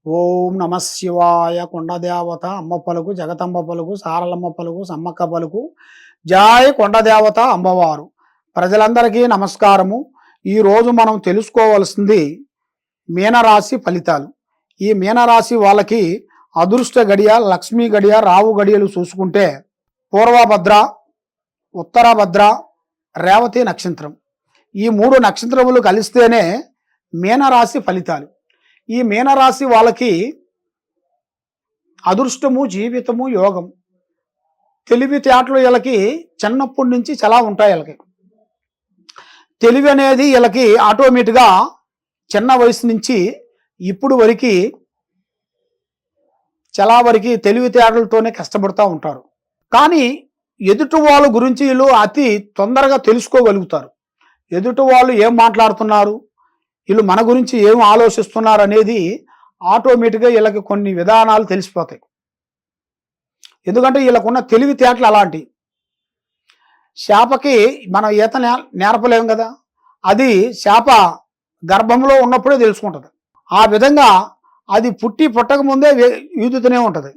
ఓం నమ శివాయ కొండదేవత అమ్మ పలుకు జగతంబ పలుకు సారలమ్మ పలుకు సమ్మక్క పలుకు జాయ్ కొండదేవత అమ్మవారు. ప్రజలందరికీ నమస్కారము. ఈరోజు మనం తెలుసుకోవాల్సింది మీనరాశి ఫలితాలు. ఈ మీనరాశి వాళ్ళకి అదృష్ట గడియ, లక్ష్మీ గడియ, రావు గడియలు చూసుకుంటే పూర్వభద్ర, ఉత్తరభద్ర, రేవతి నక్షత్రం, ఈ మూడు నక్షత్రములు కలిస్తేనే మీనరాశి ఫలితాలు. ఈ మీనరాశి వాళ్ళకి అదృష్టము, జీవితము, యోగం, తెలివితేటలు వీళ్ళకి చిన్నప్పటి నుంచి చాలా ఉంటాయి. వీళ్ళకి తెలివి అనేది వీళ్ళకి ఆటోమేటిక్గా చిన్న వయసు నుంచి ఇప్పుడు వరకు చాలా వరకు తెలివితేటలతోనే కష్టపడుతూ ఉంటారు. కానీ ఎదుటి వాళ్ళ గురించి వీళ్ళు అతి తొందరగా తెలుసుకోగలుగుతారు. ఎదుటి వాళ్ళు ఏం మాట్లాడుతున్నారు, వీళ్ళు మన గురించి ఏం ఆలోచిస్తున్నారు అనేది ఆటోమేటిక్గా వీళ్ళకి కొన్ని విధానాలు తెలిసిపోతాయి. ఎందుకంటే వీళ్ళకున్న తెలివితేటలు అలాంటివి. చేపకి మనం ఈత నేర్పలేం కదా, అది చేప గర్భంలో ఉన్నప్పుడే తెలుసుకుంటుంది. ఆ విధంగా అది పుట్టి పుట్టక ముందే ఈదుతూనే ఉంటుంది.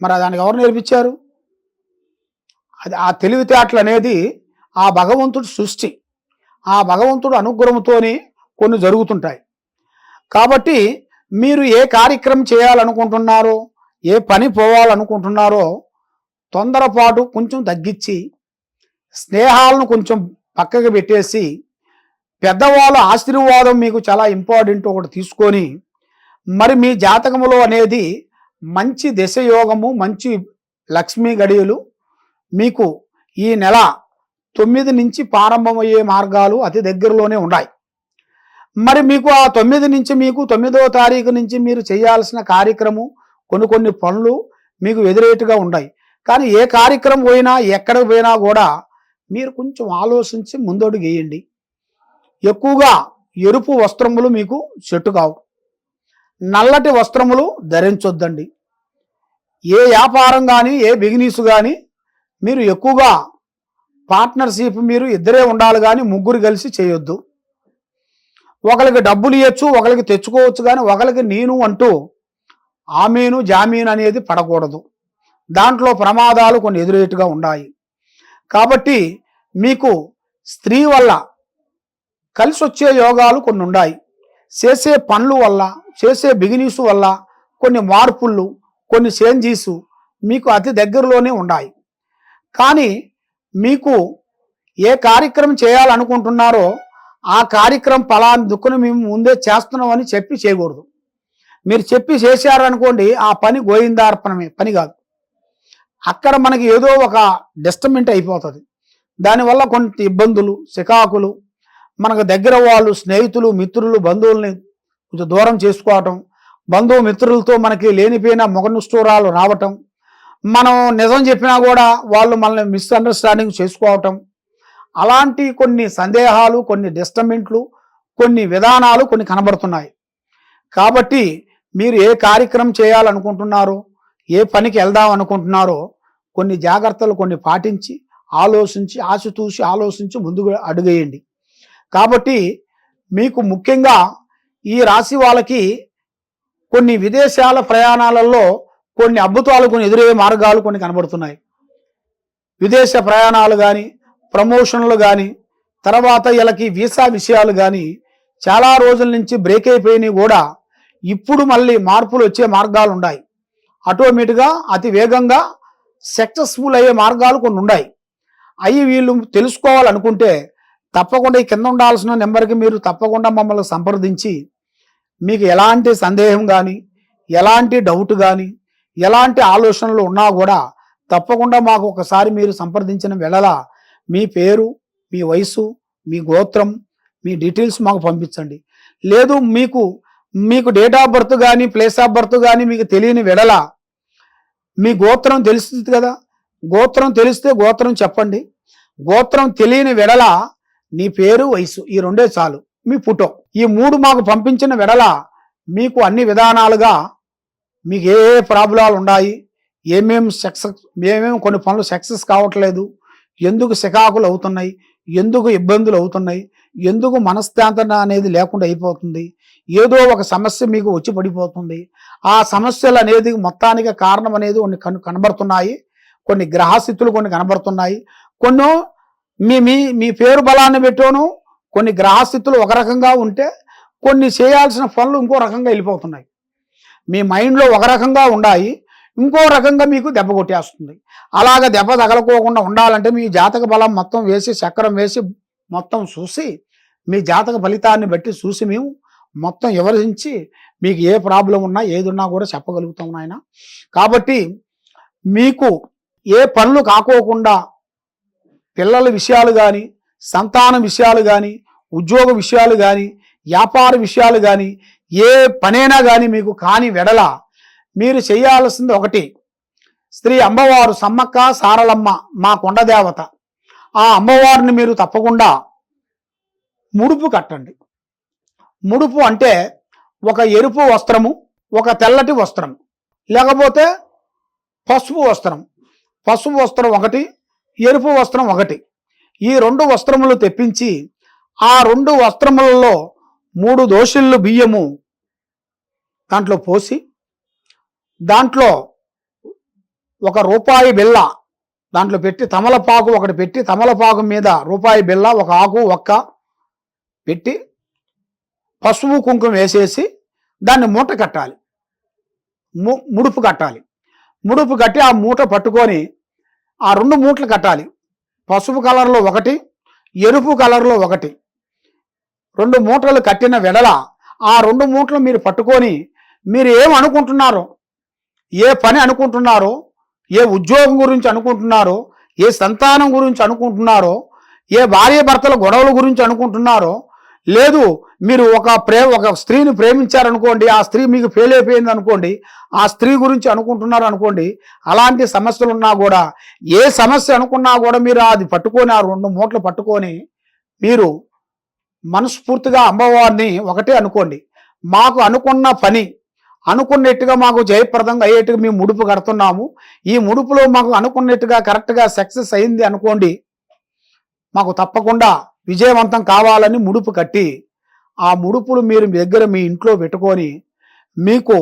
మరి దానికి ఎవరు నేర్పించారు? అది ఆ తెలివితేటలు అనేది ఆ భగవంతుడు సృష్టి, ఆ భగవంతుడు అనుగ్రహంతోనే కొన్ని జరుగుతుంటాయి. కాబట్టి మీరు ఏ కార్యక్రమం చేయాలనుకుంటున్నారో, ఏ పని పోవాలనుకుంటున్నారో తొందరపాటు కొంచెం తగ్గించి, స్నేహాలను కొంచెం పక్కకు పెట్టేసి, పెద్దవాళ్ళ ఆశీర్వాదం మీకు చాలా ఇంపార్టెంట్ ఒకటి తీసుకొని, మరి మీ జాతకములో అనేది మంచి దశయోగము, మంచి లక్ష్మీ గడియలు మీకు ఈ నెల 9 నుంచి ప్రారంభమయ్యే మార్గాలు అతి దగ్గరలోనే ఉన్నాయి. మరి మీకు ఆ 9 నుంచి మీకు 9వ తారీఖు నుంచి మీరు చేయాల్సిన కార్యక్రమం, కొన్ని పనులు మీకు ఎదురేటుగా ఉన్నాయి. కానీ ఏ కార్యక్రమం పోయినా, ఎక్కడికి పోయినా కూడా మీరు కొంచెం ఆలోచించి ముందడుగు వేయండి. ఎక్కువగా ఎరుపు వస్త్రములు మీకు చెట్టు కావు, నల్లటి వస్త్రములు ధరించొద్దండి. ఏ వ్యాపారం కానీ, ఏ బిజినెస్ కానీ మీరు ఎక్కువగా పార్ట్నర్షిప్ మీరు ఇద్దరే ఉండాలి కానీ ముగ్గురు కలిసి చేయొద్దు. ఒకరికి డబ్బులు ఇవ్వచ్చు, ఒకరికి తెచ్చుకోవచ్చు, కానీ ఒకరికి నేను అంటూ ఆమీను జామీను అనేది పడకూడదు. దాంట్లో ప్రమాదాలు కొన్ని ఎదురేటుగా ఉన్నాయి. కాబట్టి మీకు స్త్రీ వల్ల కలిసి వచ్చే యోగాలు కొన్ని ఉన్నాయి. చేసే పనుల వల్ల, చేసే బిజినెస్ వల్ల కొన్ని మార్పులు, కొన్ని చేంజెస్ మీకు అతి దగ్గరలోనే ఉన్నాయి. కానీ మీకు ఏ కార్యక్రమం చేయాలనుకుంటున్నారో ఆ కార్యక్రమం ఫలాన్ని దుక్కును మేము ముందే చేస్తున్నామని చెప్పి చేయకూడదు. మీరు చెప్పి చేశారనుకోండి, ఆ పని గోయిందార్పణమే, పని కాదు. అక్కడ మనకి ఏదో ఒక డిస్టర్బెంట్ అయిపోతుంది. దానివల్ల కొంత ఇబ్బందులు, చికాకులు, మనకు దగ్గర వాళ్ళు, స్నేహితులు, మిత్రులు, బంధువుల్ని కొంచెం దూరం చేసుకోవటం, బంధువు మిత్రులతో మనకి లేనిపోయిన మొగనుష్టూరాలు రావటం, మనం నిజం చెప్పినా కూడా వాళ్ళు మనల్ని మిస్అండర్స్టాండింగ్ చేసుకోవటం, అలాంటి కొన్ని సందేహాలు, కొన్ని డిస్టర్బెంట్లు, కొన్ని విధానాలు కొన్ని కనబడుతున్నాయి. కాబట్టి మీరు ఏ కార్యక్రమం చేయాలనుకుంటున్నారో, ఏ పనికి వెళ్దాం అనుకుంటున్నారో కొన్ని జాగ్రత్తలు కొన్ని పాటించి, ఆలోచించి, ఆచితూచి ఆలోచించి ముందుకు అడుగేయండి. కాబట్టి మీకు ముఖ్యంగా ఈ రాశి వాళ్ళకి కొన్ని విదేశాల ప్రయాణాలలో కొన్ని అద్భుతాలు, కొన్ని ఎదురయ్యే మార్గాలు కొన్ని కనబడుతున్నాయి. విదేశ ప్రయాణాలు కానీ, ప్రమోషన్లు కానీ, తర్వాత వీళ్ళకి వీసా విషయాలు కానీ చాలా రోజుల నుంచి బ్రేక్ అయిపోయినాయి కూడా ఇప్పుడు మళ్ళీ మార్పులు వచ్చే మార్గాలు ఉన్నాయి. ఆటోమేటిక్గా అతి వేగంగా సక్సెస్ఫుల్ అయ్యే మార్గాలు కొన్ని ఉన్నాయి. అవి వీళ్ళు తెలుసుకోవాలనుకుంటే తప్పకుండా ఈ కింద ఉండాల్సిన నెంబర్కి మీరు తప్పకుండా మమ్మల్ని సంప్రదించి, మీకు ఎలాంటి సందేహం కానీ, ఎలాంటి డౌట్ కానీ, ఎలాంటి ఆలోచనలు ఉన్నా కూడా తప్పకుండా మాకు ఒకసారి మీరు సంప్రదించిన వేళ మీ పేరు, మీ వయసు, మీ గోత్రం, మీ డీటెయిల్స్ మాకు పంపించండి. లేదు మీకు డేట్ ఆఫ్ బర్త్ కానీ, ప్లేస్ ఆఫ్ బర్త్ కానీ మీకు తెలియని వెడల మీ గోత్రం తెలుస్తుంది కదా, గోత్రం తెలిస్తే గోత్రం చెప్పండి. గోత్రం తెలియని వెడల నీ పేరు, వయసు, ఈ రెండే చాలు. మీ ఫోటో, ఈ 3 మాకు పంపించిన వెడల మీకు అన్ని విధానాలుగా మీకు ఏ ప్రాబ్లాలు ఉన్నాయి, ఏమేమి కొన్ని పనులు సక్సెస్ కావట్లేదు, ఎందుకు చికాకులు అవుతున్నాయి, ఎందుకు ఇబ్బందులు అవుతున్నాయి, ఎందుకు మనశ్శాంతన అనేది లేకుండా అయిపోతుంది, ఏదో ఒక సమస్య మీకు వచ్చి పడిపోతుంది. ఆ సమస్యలు అనేది మొత్తానికి కారణం అనేది కొన్ని కనబడుతున్నాయి, కొన్ని గ్రహస్థితులు కొన్ని కనబడుతున్నాయి. కొన్ని మీ మీ మీ పేరు బలాన్ని పెట్టోను కొన్ని గ్రహస్థితులు ఒక రకంగా ఉంటే కొన్ని చేయాల్సిన పనులు ఇంకో రకంగా వెళ్ళిపోతున్నాయి. మీ మైండ్లో ఒక రకంగా ఉండాయి, ఇంకో రకంగా మీకు దెబ్బ కొట్టేస్తుంది. అలాగ దెబ్బ తగలకోకుండా ఉండాలంటే మీ జాతక బలం మొత్తం వేసి చక్రం వేసి మొత్తం చూసి మీ జాతక ఫలితాన్ని బట్టి చూసి మేము మొత్తం వివరించి మీకు ఏ ప్రాబ్లం ఉన్నా ఏది ఉన్నా కూడా చెప్పగలుగుతాం నాయన. కాబట్టి మీకు ఏ పనులు కాకోకుండా పిల్లల విషయాలు కానీ, సంతానం విషయాలు కానీ, ఉద్యోగ విషయాలు కానీ, వ్యాపార విషయాలు కానీ, ఏ పనైనా కానీ మీకు కాని వెడల మీరు చేయాల్సింది ఒకటి, శ్రీ అమ్మవారు సమ్మక్క సారలమ్మ మా కొండదేవత, ఆ అమ్మవారిని మీరు తప్పకుండా ముడుపు కట్టండి. ముడుపు అంటే ఒక ఎరుపు వస్త్రము, ఒక తెల్లటి వస్త్రం, లేకపోతే పసుపు వస్త్రం. పసుపు వస్త్రం ఒకటి, ఎరుపు వస్త్రం ఒకటి. ఈ 2 వస్త్రములు తెప్పించి ఆ 2 వస్త్రములలో 3 దోసిళ్ళు బియ్యము దాంట్లో పోసి, దాంట్లో ₹1 బిళ్ళ దాంట్లో పెట్టి, తమలపాకు ఒకటి పెట్టి, తమలపాకు మీద ₹1 బిళ్ళ, ఒక ఆకు ఒక్క పెట్టి పసుపు కుంకుమ వేసేసి దాన్ని మూట కట్టాలి, ముడుపు కట్టాలి. ముడుపు కట్టి ఆ మూట పట్టుకొని ఆ 2 మూటలు కట్టాలి. పసుపు కలర్లో ఒకటి, ఎరుపు కలర్లో ఒకటి. 2 మూటలు కట్టిన వెడల ఆ 2 మూటలు మీరు పట్టుకొని మీరు ఏమనుకుంటున్నారో, ఏ పని అనుకుంటున్నారో, ఏ ఉద్యోగం గురించి అనుకుంటున్నారో, ఏ సంతానం గురించి అనుకుంటున్నారో, ఏ భార్య భర్తల గొడవల గురించి అనుకుంటున్నారో, లేదు మీరు ఒక స్త్రీని ప్రేమించారనుకోండి, ఆ స్త్రీ మీకు ఫెయిల్ అయిపోయింది అనుకోండి, ఆ స్త్రీ గురించి అనుకుంటున్నారు అనుకోండి, అలాంటి సమస్యలు ఉన్నా కూడా, ఏ సమస్య అనుకున్నా కూడా మీరు అది పట్టుకొని ఆ 2 మూటలు పట్టుకొని మీరు మనస్ఫూర్తిగా అమ్మవారిని ఒకటే అనుకోండి, మాకు అనుకున్న పని అనుకున్నట్టుగా మాకు జయప్రదంగా అయ్యేట్టుగా మేము ముడుపు కడుతున్నాము, ఈ ముడుపులో మాకు అనుకున్నట్టుగా కరెక్ట్గా సక్సెస్ అయింది అనుకోండి, మాకు తప్పకుండా విజయవంతం కావాలని ముడుపు కట్టి ఆ ముడుపులు మీరు మీ దగ్గర మీ ఇంట్లో పెట్టుకొని మీకు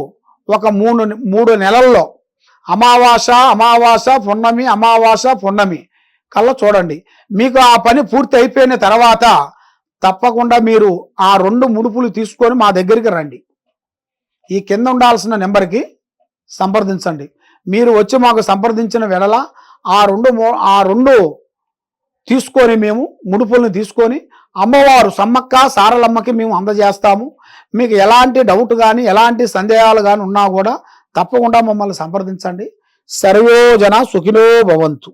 ఒక 3 నెలల్లో అమావాస పున్నమి అమావాస పున్నమి కల్లా చూడండి, మీకు ఆ పని పూర్తి అయిపోయిన తర్వాత తప్పకుండా మీరు ఆ 2 ముడుపులు తీసుకొని మా దగ్గరికి రండి. ఈ కింద ఉండాల్సిన నెంబర్కి సంప్రదించండి. మీరు వచ్చి మాకు సంప్రదించిన వెడల ఆ 2 తీసుకొని మేము ముడుపులను తీసుకొని అమ్మవారు సమ్మక్క సారలమ్మకి మేము అందజేస్తాము. మీకు ఎలాంటి డౌట్ కానీ ఎలాంటి సందేహాలు కానీ ఉన్నా కూడా తప్పకుండా మమ్మల్ని సంప్రదించండి. సర్వే జన సుఖినో భవంతు.